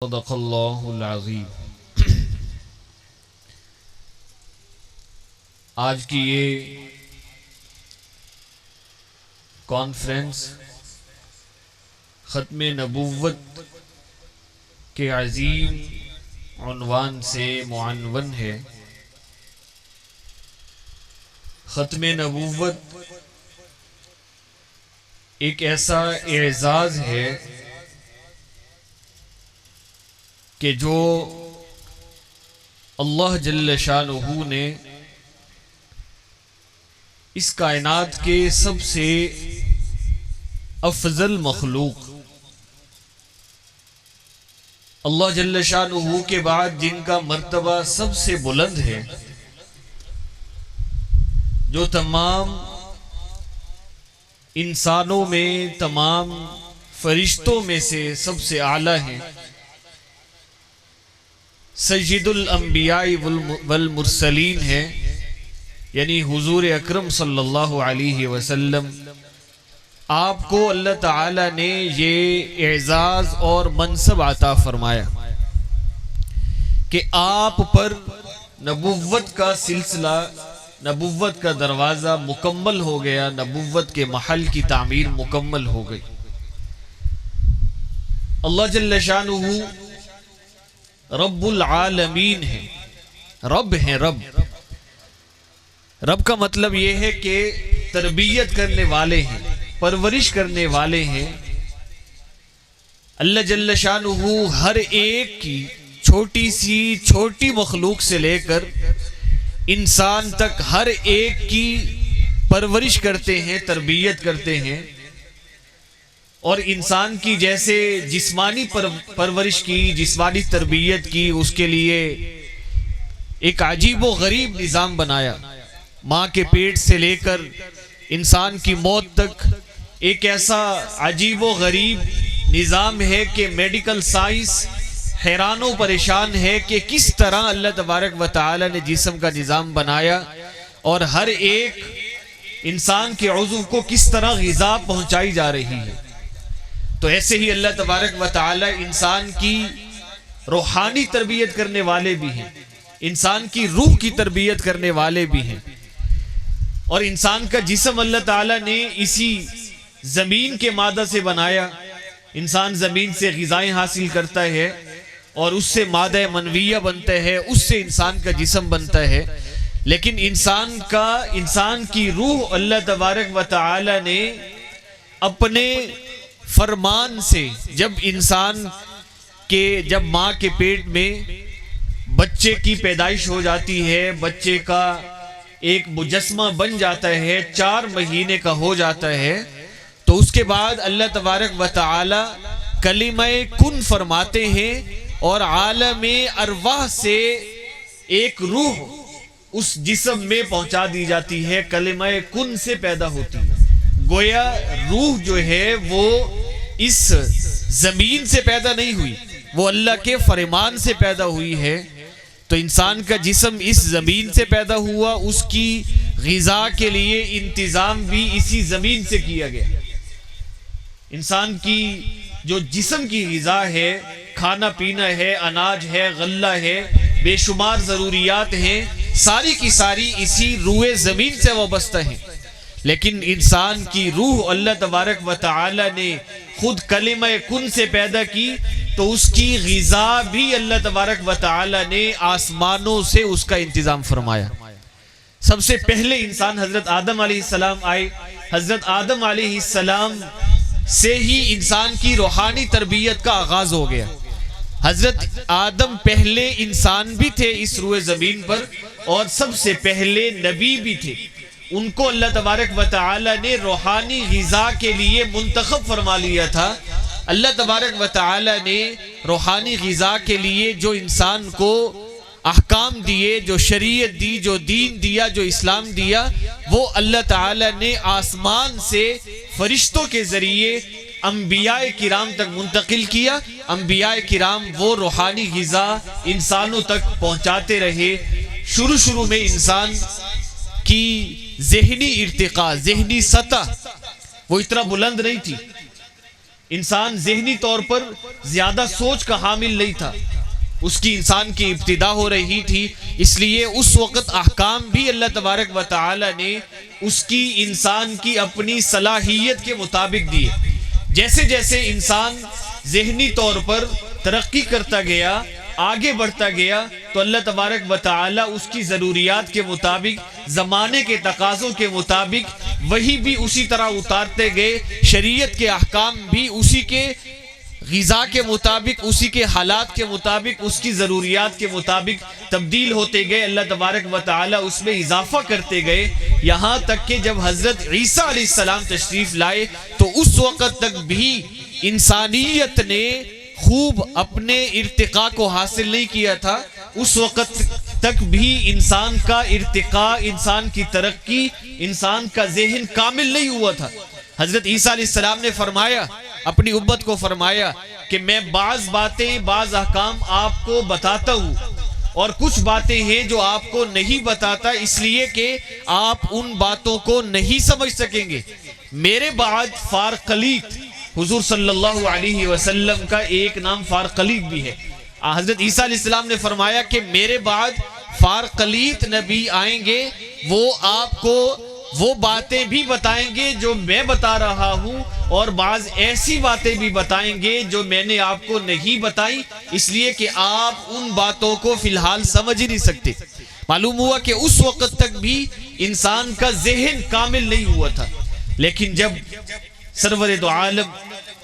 صدق اللہ العظیم۔ آج کی یہ کانفرنس ختم نبوت کے عظیم عنوان سے معنون ہے۔ ختم نبوت ایک ایسا اعزاز ہے کہ جو اللہ جل شانہ نے اس کائنات کے سب سے افضل مخلوق اللہ جل شانہ کے بعد جن کا مرتبہ سب سے بلند ہے، جو تمام انسانوں میں، تمام فرشتوں میں سے سب سے اعلیٰ ہیں، سید الانبیاء والمرسلین ہیں، یعنی حضور اکرم صلی اللہ علیہ وسلم، آپ کو اللہ تعالی نے یہ اعزاز اور منصب عطا فرمایا کہ آپ پر نبوت کا سلسلہ، نبوت کا دروازہ مکمل ہو گیا، نبوت کے محل کی تعمیر مکمل ہو گئی۔ اللہ جل شانہ رب العالمین ہے، رب ہیں، رب کا مطلب یہ ہے کہ تربیت کرنے والے ہیں، پرورش کرنے والے ہیں۔ اللہ جل شانہ ہر ایک کی چھوٹی سی چھوٹی مخلوق سے لے کر انسان تک ہر ایک کی پرورش کرتے ہیں، تربیت کرتے ہیں، اور انسان کی جیسے جسمانی پرورش کی، جسمانی تربیت کی، اس کے لیے ایک عجیب و غریب نظام بنایا۔ ماں کے پیٹ سے لے کر انسان کی موت تک ایک ایسا عجیب و غریب نظام ہے کہ میڈیکل سائنس حیران و پریشان ہے کہ کس طرح اللہ تبارک و تعالی نے جسم کا نظام بنایا اور ہر ایک انسان کے عضو کو کس طرح غذا پہنچائی جا رہی ہے۔ تو ایسے ہی اللہ تبارک و تعالی انسان کی روحانی تربیت کرنے والے بھی ہیں، انسان کی روح کی تربیت کرنے والے بھی ہیں، اور انسان کا جسم اللہ تعالی نے اسی زمین کے مادہ سے بنایا۔ انسان زمین سے غذائیں حاصل کرتا ہے اور اس سے مادہ منویہ بنتا ہے، اس سے انسان کا جسم بنتا ہے، لیکن انسان کی روح اللہ تبارک و تعالی نے اپنے فرمان سے جب ماں کے پیٹ میں بچے کی پیدائش ہو جاتی ہے، بچے کا ایک مجسمہ بن جاتا ہے، 4 مہینے کا ہو جاتا ہے، تو اس کے بعد اللہ تبارک و تعالی کلمہ کن فرماتے ہیں اور عالم ارواح سے ایک روح اس جسم میں پہنچا دی جاتی ہے، کلمہ کن سے پیدا ہوتی ہے۔ گویا روح جو ہے وہ اس زمین سے پیدا نہیں ہوئی، وہ اللہ کے فرمان سے پیدا ہوئی ہے۔ تو انسان کا جسم اس زمین سے پیدا ہوا، اس کی غذا کے لیے انتظام بھی اسی زمین سے کیا گیا۔ انسان کی جو جسم کی غذا ہے، کھانا پینا ہے، اناج ہے، غلہ ہے، بے شمار ضروریات ہیں، ساری کی ساری اسی روئے زمین سے وابستہ ہیں، لیکن انسان کی روح اللہ تبارک و تعالی نے خود کلمہ کن سے پیدا کی، تو اس کی غذا بھی اللہ تبارک و تعالی نے آسمانوں سے اس کا انتظام فرمایا۔ سب سے پہلے انسان حضرت آدم علیہ السلام آئے، حضرت آدم علیہ السلام سے ہی انسان کی روحانی تربیت کا آغاز ہو گیا۔ حضرت آدم پہلے انسان بھی تھے اس روئے زمین پر، اور سب سے پہلے نبی بھی تھے۔ ان کو اللہ تبارک و تعالی نے روحانی غذا کے لیے منتخب فرما لیا تھا۔ اللہ تبارک و تعالی نے روحانی غذا کے لیے جو انسان کو احکام دیے، جو شریعت دی، جو دین دیا، جو اسلام دیا، وہ اللہ تعالی نے آسمان سے فرشتوں کے ذریعے انبیاء کرام تک منتقل کیا۔ انبیاء کرام وہ روحانی غذا انسانوں تک پہنچاتے رہے۔ شروع میں انسان کی ذہنی ارتقاء، ذہنی سطح وہ اتنا بلند نہیں تھی، انسان ذہنی طور پر زیادہ سوچ کا حامل نہیں تھا، اس کی انسان کی ابتدا ہو رہی تھی، اس لیے اس وقت احکام بھی اللہ تبارک و تعالی نے اس کی انسان کی اپنی صلاحیت کے مطابق دیے۔ جیسے جیسے انسان ذہنی طور پر ترقی کرتا گیا، آگے بڑھتا گیا، تو اللہ تبارک و تعالی اس کی ضروریات کے مطابق، زمانے کے تقاضوں کے مطابق وہی بھی اسی طرح اتارتے گئے، شریعت کے احکام بھی اسی کے غذا کے مطابق، اسی کے حالات کے مطابق، اس کی ضروریات کے مطابق تبدیل ہوتے گئے۔ اللہ تبارک و تعالی اس میں اضافہ کرتے گئے، یہاں تک کہ جب حضرت عیسیٰ علیہ السلام تشریف لائے تو اس وقت تک بھی انسانیت نے خوب اپنے ارتقاء کو حاصل نہیں کیا تھا، اس وقت تک بھی انسان کا ارتقاء، انسان کی ترقی، انسان کا ذہن کامل نہیں ہوا تھا۔ حضرت عیسیٰ علیہ السلام نے فرمایا، اپنی امت کو فرمایا کہ میں بعض باتیں، بعض احکام آپ کو بتاتا ہوں، اور کچھ باتیں ہیں جو آپ کو نہیں بتاتا، اس لیے کہ آپ ان باتوں کو نہیں سمجھ سکیں گے۔ میرے بعد فارقلیط، حضور صلی اللہ علیہ وسلم کا ایک نام فارقلیط بھی ہے۔ حضرت عیسیٰ علیہ السلام نے فرمایا کہ میرے بعد فارقلیط نبی آئیں گے، وہ آپ کو وہ باتیں بھی بتائیں گے جو میں بتا رہا ہوں، اور بعض ایسی باتیں بھی بتائیں گے جو میں نے آپ کو نہیں بتائی، اس لیے کہ آپ ان باتوں کو فی الحال سمجھ ہی نہیں سکتے۔ معلوم ہوا کہ اس وقت تک بھی انسان کا ذہن کامل نہیں ہوا تھا، لیکن جب سرور دو عالم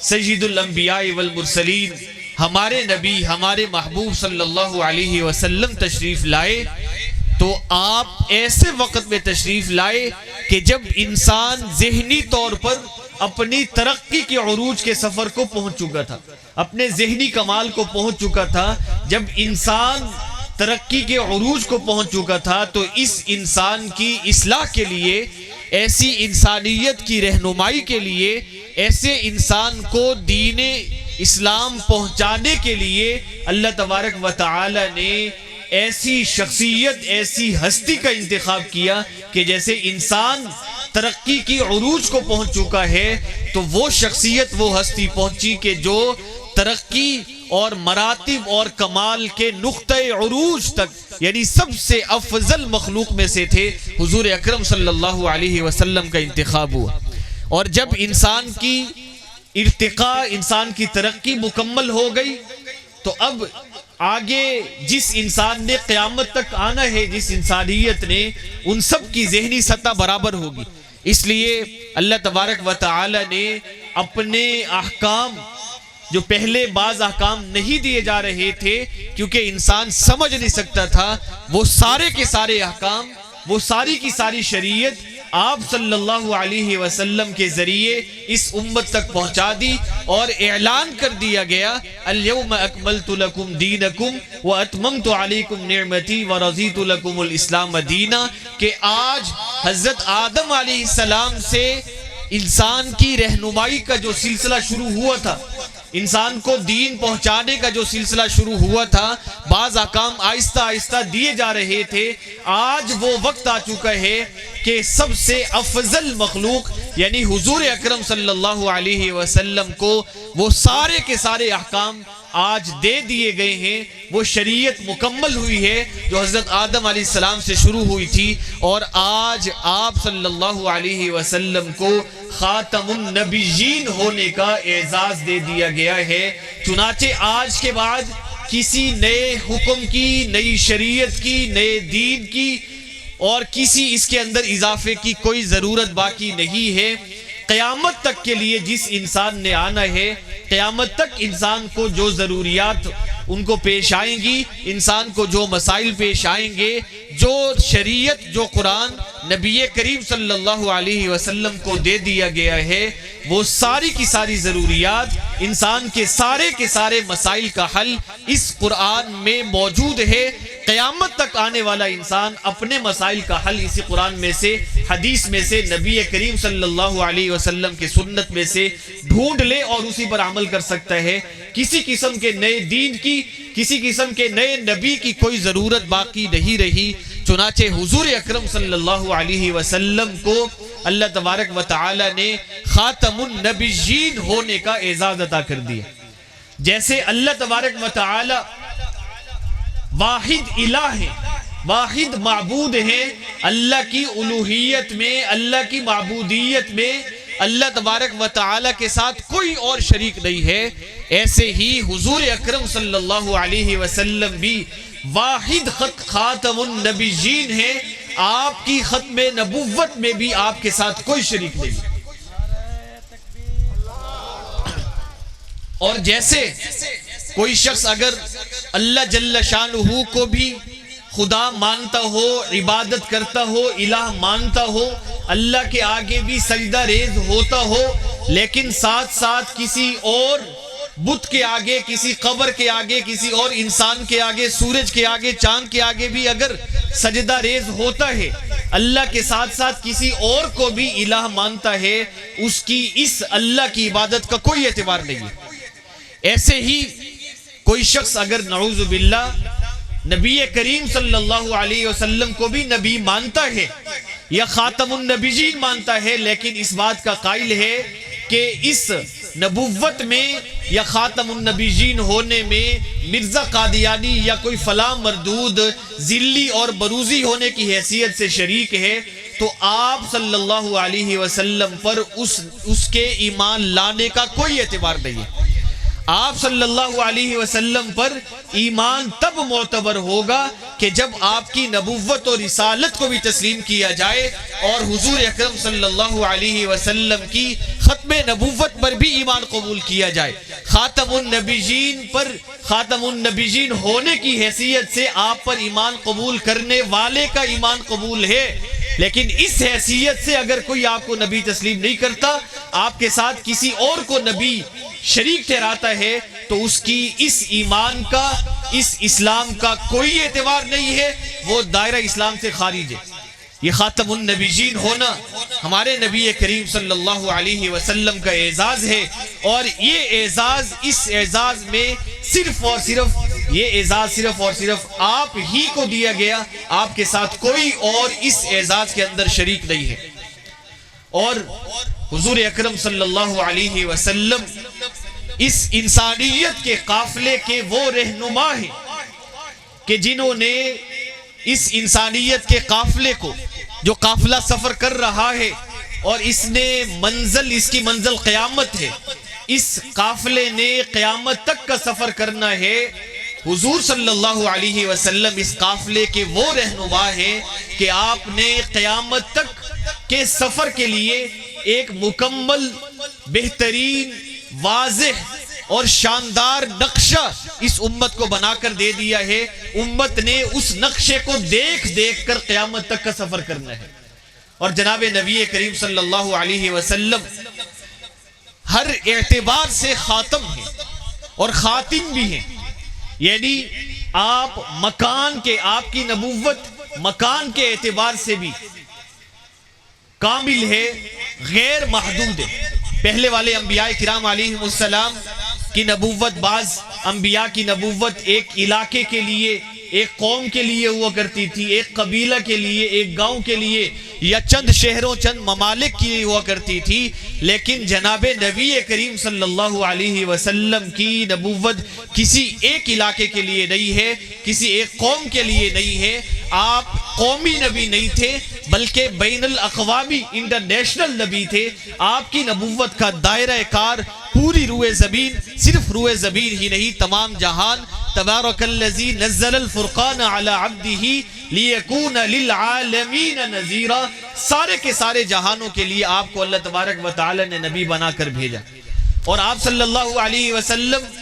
سید الانبیاء والمرسلین ہمارے نبی، ہمارے محبوب صلی اللہ علیہ وسلم تشریف لائے، تو آپ ایسے وقت میں تشریف لائے کہ جب انسان ذہنی طور پر اپنی ترقی کے عروج کے سفر کو پہنچ چکا تھا، اپنے ذہنی کمال کو پہنچ چکا تھا۔ جب انسان ترقی کے عروج کو پہنچ چکا تھا تو اس انسان کی اصلاح کے لیے، ایسی انسانیت کی رہنمائی کے لیے، ایسے انسان کو دین اسلام پہنچانے کے لیے اللہ تبارک و تعالی نے ایسی شخصیت، ایسی ہستی کا انتخاب کیا کہ جیسے انسان ترقی کی عروج کو پہنچ چکا ہے تو وہ شخصیت، وہ ہستی پہنچی کہ جو ترقی اور مراتب اور کمال کے نقطہ عروج تک، یعنی سب سے افضل مخلوق میں سے تھے، حضور اکرم صلی اللہ علیہ وسلم کا انتخاب ہوا۔ اور جب انسان کی ارتقاء، انسان کی ترقی مکمل ہو گئی تو اب آگے جس انسان نے قیامت تک آنا ہے، جس انسانیت نے، ان سب کی ذہنی سطح برابر ہوگی۔ اس لیے اللہ تبارک و تعالی نے اپنے احکام، جو پہلے بعض احکام نہیں دیے جا رہے تھے کیونکہ انسان سمجھ نہیں سکتا تھا، وہ سارے کے سارے احکام، وہ ساری کی ساری شریعت آپ صلی اللہ علیہ وسلم کے ذریعے اس امت تک پہنچا دی، اور اعلان کر دیا گیا الیوم اکملت لکم دینکم واتممت علیکم نعمتی ورضیت لکم الاسلام دینا، کہ آج حضرت آدم علیہ السلام سے انسان کی رہنمائی کا جو سلسلہ شروع ہوا تھا، انسان کو دین پہنچانے کا جو سلسلہ شروع ہوا تھا، بعض احکام آہستہ آہستہ دیے جا رہے تھے، آج وہ وقت آ چکا ہے کہ سب سے افضل مخلوق یعنی حضور اکرم صلی اللہ علیہ وسلم کو وہ سارے کے سارے احکام آج دے دیے گئے ہیں۔ وہ شریعت مکمل ہوئی ہے جو حضرت آدم علیہ السلام سے شروع ہوئی تھی، اور آج آپ صلی اللہ علیہ وسلم کو خاتم النبیین ہونے کا اعزاز دے دیا گیا ہے۔ چنانچہ آج کے بعد کسی نئے حکم کی، نئی شریعت کی، نئے دین کی اور کسی اس کے اندر اضافے کی کوئی ضرورت باقی نہیں ہے۔ قیامت تک کے لیے جس انسان نے آنا ہے، قیامت تک انسان کو جو ضروریات ان کو پیش آئیں گی، انسان کو جو مسائل پیش آئیں گے، جو شریعت، جو قرآن نبی کریم صلی اللہ علیہ وسلم کو دے دیا گیا ہے، وہ ساری کی ساری ضروریات، انسان کے سارے مسائل کا حل اس قرآن میں موجود ہے۔ قیامت تک آنے والا انسان اپنے مسائل کا حل اسی قرآن میں سے، حدیث میں سے، نبی کریم صلی اللہ علیہ وسلم کے سنت میں سے ڈھونڈ لے اور اسی پر عمل کر سکتا ہے۔ کسی قسم کے نئے دین کی، کسی قسم کے نئے نبی کی کوئی ضرورت باقی نہیں رہی۔ چنانچہ حضور اکرم صلی اللہ علیہ وسلم کو اللہ تبارک و تعالی نے خاتم النبیین ہونے کا اعزاز عطا کر دیا. جیسے اللہ تبارک و تعالی واحد الہ ہے، واحد معبود ہے، اللہ کی الوہیت میں، اللہ کی معبودیت میں اللہ تبارک و تعالی کے ساتھ کوئی اور شریک نہیں ہے، ایسے ہی حضور اکرم صلی اللہ علیہ وسلم بھی واحد خاتم النبیین ہے. آپ کی ختم نبوت میں بھی آپ کے ساتھ کوئی شریک نہیں. اور جیسے کوئی شخص اگر اللہ جل شانہ کو بھی خدا مانتا ہو، عبادت کرتا ہو، الہ مانتا ہو، اللہ کے آگے بھی سجدہ ریز ہوتا ہو، لیکن ساتھ ساتھ کسی اور بت کے آگے، کسی قبر کے آگے، کسی اور انسان کے آگے، سورج کے آگے، چاند کے آگے بھی اگر سجدہ ریز ہوتا ہے، اللہ کے ساتھ ساتھ کسی اور کو بھی الہ مانتا ہے، اس کی اس اللہ کی عبادت کا کوئی اعتبار نہیں ہے. ایسے ہی کوئی شخص اگر نعوذ باللہ نبی کریم صلی اللہ علیہ وسلم کو بھی نبی مانتا ہے یا خاتم النبیین مانتا ہے، لیکن اس بات کا قائل ہے کہ اس نبوت میں یا خاتم النبیین ہونے میں مرزا قادیانی یا کوئی فلاں مردود ذلی اور بروزی ہونے کی حیثیت سے شریک ہے، تو آپ صلی اللہ علیہ وسلم پر اس کے ایمان لانے کا کوئی اعتبار نہیں ہے. آپ صلی اللہ علیہ وسلم پر ایمان تب معتبر ہوگا کہ جب آپ کی نبوت اور رسالت کو بھی تسلیم کیا جائے اور حضور اکرم صلی اللہ علیہ وسلم کی ختم نبوت پر بھی ایمان قبول کیا جائے. خاتم النبیین پر خاتم النبیین ہونے کی حیثیت سے آپ پر ایمان قبول کرنے والے کا ایمان قبول ہے، لیکن اس حیثیت سے اگر کوئی آپ کو نبی تسلیم نہیں کرتا، آپ کے ساتھ کسی اور کو نبی شریک ٹھہراتا ہے، تو اس کی اس ایمان کا، اس اسلام کا کوئی اعتبار نہیں ہے، وہ دائرہ اسلام سے خارج ہے. یہ خاتم النبیین ہونا ہمارے نبی کریم صلی اللہ علیہ وسلم کا اعزاز ہے، اور یہ اعزاز، اس اعزاز میں صرف اور صرف آپ ہی کو دیا گیا، آپ کے ساتھ کوئی اور اس اعزاز کے اندر شریک نہیں ہے. اور حضور اکرم صلی اللہ علیہ وسلم اس انسانیت کے قافلے کے وہ رہنما ہیں کہ جنہوں نے اس انسانیت کے قافلے کو، جو قافلہ سفر کر رہا ہے اور اس کی منزل قیامت ہے، اس قافلے نے قیامت تک کا سفر کرنا ہے. حضور صلی اللہ علیہ وسلم اس قافلے کے وہ رہنما ہیں کہ آپ نے قیامت تک کے سفر کے لیے ایک مکمل، بہترین، واضح اور شاندار نقشہ اس امت کو بنا کر دے دیا ہے. امت نے اس نقشے کو دیکھ دیکھ کر قیامت تک کا سفر کرنا ہے. اور جناب نبی کریم صلی اللہ علیہ وسلم ہر اعتبار سے خاتم ہیں اور خاتم بھی ہیں، یعنی آپ مکان کے، آپ کی نبوت مکان کے اعتبار سے بھی کامل ہے، غیر محدود ہے. پہلے والے انبیاء کرام علیہ السلام کی نبوت، بعض انبیاء کی نبوت ایک علاقے کے لیے، ایک قوم کے لیے ہوا کرتی تھی، ایک قبیلہ کے لیے، ایک گاؤں کے لیے، یا چند شہروں، چند ممالک کے لیے ہوا کرتی تھی. لیکن جناب نبی کریم صلی اللہ علیہ وسلم کی نبوت کسی ایک علاقے کے لیے نہیں ہے، کسی ایک قوم کے لیے نہیں ہے. آپ قومی نبی نہیں تھے بلکہ بین الاقوامی، انٹرنیشنل نبی تھے. آپ کی نبوت کا دائرہ کار پوری روئے زمین، صرف روئے زمین ہی نہیں، تمام جہان. تبارک الذی نزل الفرقان علی عبدہ لیکون للعالمین نذیرا، سارے کے سارے جہانوں کے لیے آپ کو اللہ تبارک و تعالی نے نبی بنا کر بھیجا. اور آپ صلی اللہ علیہ وسلم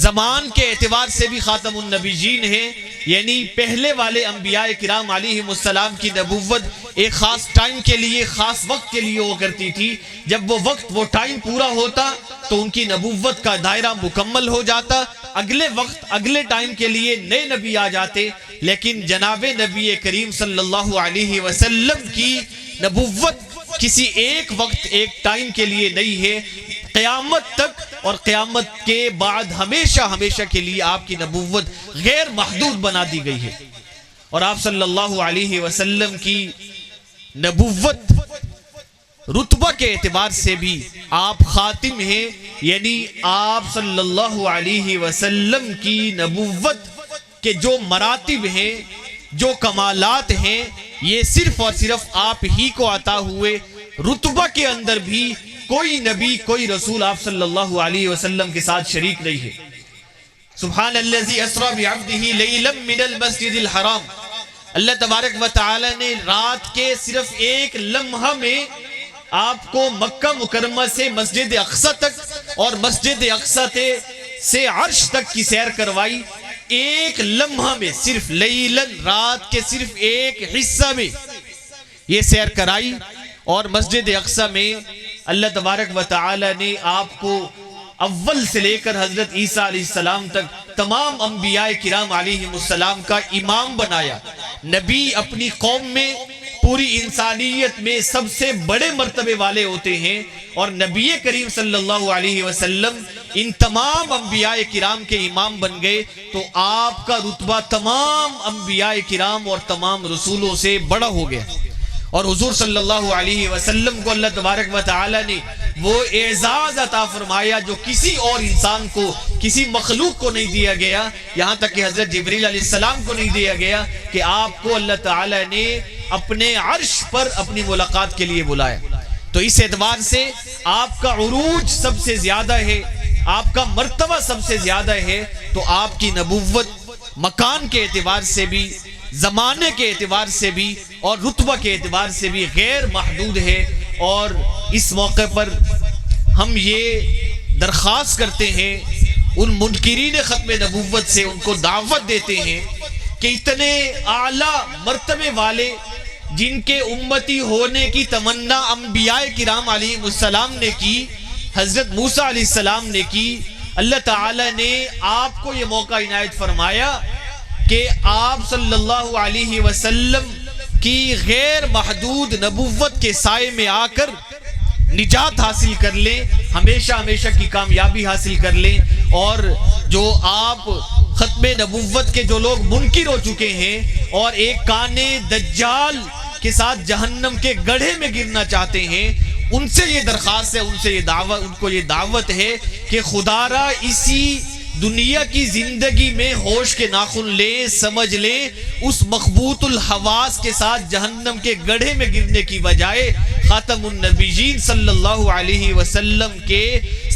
زمان کے اعتبار سے بھی خاتم النبیین ہیں، یعنی پہلے والے انبیاء کرام علیہ السلام کی نبوت ایک خاص ٹائم کے لیے، خاص وقت کے لیے ہوا کرتی تھی. جب وہ وقت، وہ ٹائم پورا ہوتا تو ان کی نبوت کا دائرہ مکمل ہو جاتا، اگلے وقت، اگلے ٹائم کے لیے نئے نبی آ جاتے. لیکن جناب نبی کریم صلی اللہ علیہ وسلم کی نبوت کسی ایک وقت، ایک ٹائم کے لیے نہیں ہے، قیامت تک اور قیامت کے بعد ہمیشہ ہمیشہ کے لیے آپ کی نبوت غیر محدود بنا دی گئی ہے. اور آپ صلی اللہ علیہ وسلم کی نبوت رتبہ کے اعتبار سے بھی آپ خاتم ہیں، یعنی آپ صلی اللہ علیہ وسلم کی نبوت کے جو مراتب ہیں، جو کمالات ہیں، یہ صرف اور صرف آپ ہی کو عطا ہوئے۔ رتبہ کے اندر بھی کوئی نبی، کوئی رسول آپ صلی اللہ علیہ وسلم کے ساتھ شریک نہیں ہے۔ سبحان الذی اسری بعبدہ لیلا من المسجد الحرام، اللہ تبارک و تعالی نے رات کے صرف ایک لمحہ میں آپ کو مکہ مکرمہ سے مسجد اقصی تک اور مسجد اقصی سے عرش تک کی سیر کروائی۔ ایک لمحہ میں، صرف لیلن، رات کے صرف ایک حصہ میں یہ سیر کرائی، اور مسجد اقصی میں اللہ تبارک و تعالی نے آپ کو اول سے لے کر حضرت عیسیٰ علیہ السلام تک تمام انبیاء کرام علیہ السلام کا امام بنایا۔ نبی اپنی قوم میں، پوری انسانیت میں سب سے بڑے مرتبے والے ہوتے ہیں، اور نبی کریم صلی اللہ علیہ وسلم ان تمام انبیاء کرام کے امام بن گئے، تو آپ کا رتبہ تمام انبیاء کرام اور تمام رسولوں سے بڑا ہو گیا۔ اور حضور صلی اللہ علیہ وسلم کو اللہ تبارک و تعالی نے وہ اعزاز عطا فرمایا جو کسی اور انسان کو، کسی مخلوق کو نہیں دیا گیا، یہاں تک کہ حضرت جبریل علیہ السلام کو نہیں دیا گیا، کہ آپ کو اللہ تعالی نے اپنے عرش پر اپنی ملاقات کے لیے بلایا۔ تو اس اعتبار سے آپ کا عروج سب سے زیادہ ہے، آپ کا مرتبہ سب سے زیادہ ہے، تو آپ کی نبوت مکان کے اعتبار سے بھی، زمانے کے اعتبار سے بھی، اور رتبہ کے اعتبار سے بھی غیر محدود ہے۔ اور اس موقع پر ہم یہ درخواست کرتے ہیں ان منکرین ختم نبوت سے، ان کو دعوت دیتے ہیں کہ اتنے اعلیٰ مرتبے والے جن کے امتی ہونے کی تمنا انبیاء کرام علیہ السلام نے کی، حضرت موسیٰ علیہ السلام نے کی، اللہ تعالی نے آپ کو یہ موقع عنایت فرمایا کہ آپ صلی اللہ علیہ وسلم کی غیر محدود نبوت کے سائے میں آ کر نجات حاصل کر لیں، ہمیشہ ہمیشہ کی کامیابی حاصل کر لیں۔ اور جو آپ ختم نبوت کے جو لوگ منکر ہو چکے ہیں اور ایک کانے دجال کے ساتھ جہنم کے گڑھے میں گرنا چاہتے ہیں، ان سے یہ درخواست ہے، ان کو یہ دعوت ہے کہ خدا را اسی دنیا کی زندگی میں ہوش کے ناخن لیں، سمجھ لیں، اس مخبوط الحواس کے ساتھ جہنم کے گڑھے میں گرنے کی بجائے خاتم النبیین صلی اللہ علیہ وسلم کے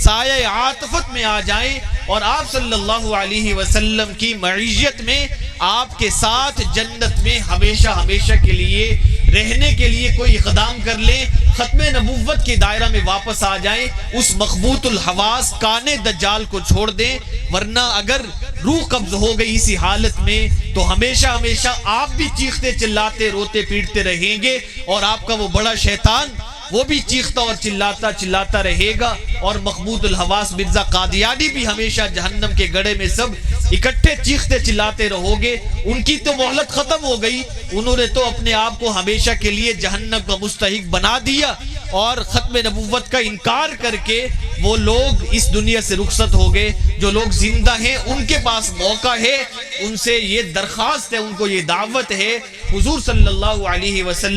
سایہ عاطفت میں آ جائیں، اور آپ صلی اللہ علیہ وسلم کی معیت میں، آپ کے ساتھ جنت میں ہمیشہ ہمیشہ کے لیے رہنے کے لیے کوئی اقدام کر لیں، ختم نبوت کے دائرہ میں واپس آ جائیں، اس مخبوط الحواس کانے دجال کو چھوڑ دیں، ورنہ اگر روح قبض ہو گئی اسی حالت میں تو ہمیشہ ہمیشہ آپ بھی چیختے چلاتے روتے پیٹتے رہیں گے، اور آپ کا وہ بڑا شیطان وہ بھی چیختا اور چلاتا رہے گا، اور مخبوط الحواس مرزا قادیانی بھی ہمیشہ جہنم کے گڑھے میں سب اکٹھے چیختے چلاتے رہو گے۔ ان کی تو مہلت ختم ہو گئی، انہوں نے تو اپنے آپ کو ہمیشہ کے لیے جہنم کا مستحق بنا دیا، اور ختم نبوت کا انکار کر کے وہ لوگ اس دنیا سے رخصت ہو گئے۔ جو لوگ زندہ ہیں ان کے پاس موقع ہے، ان سے یہ درخواست ہے، ان کو یہ دعوت ہے، حضور صلی اللہ علیہ وسلم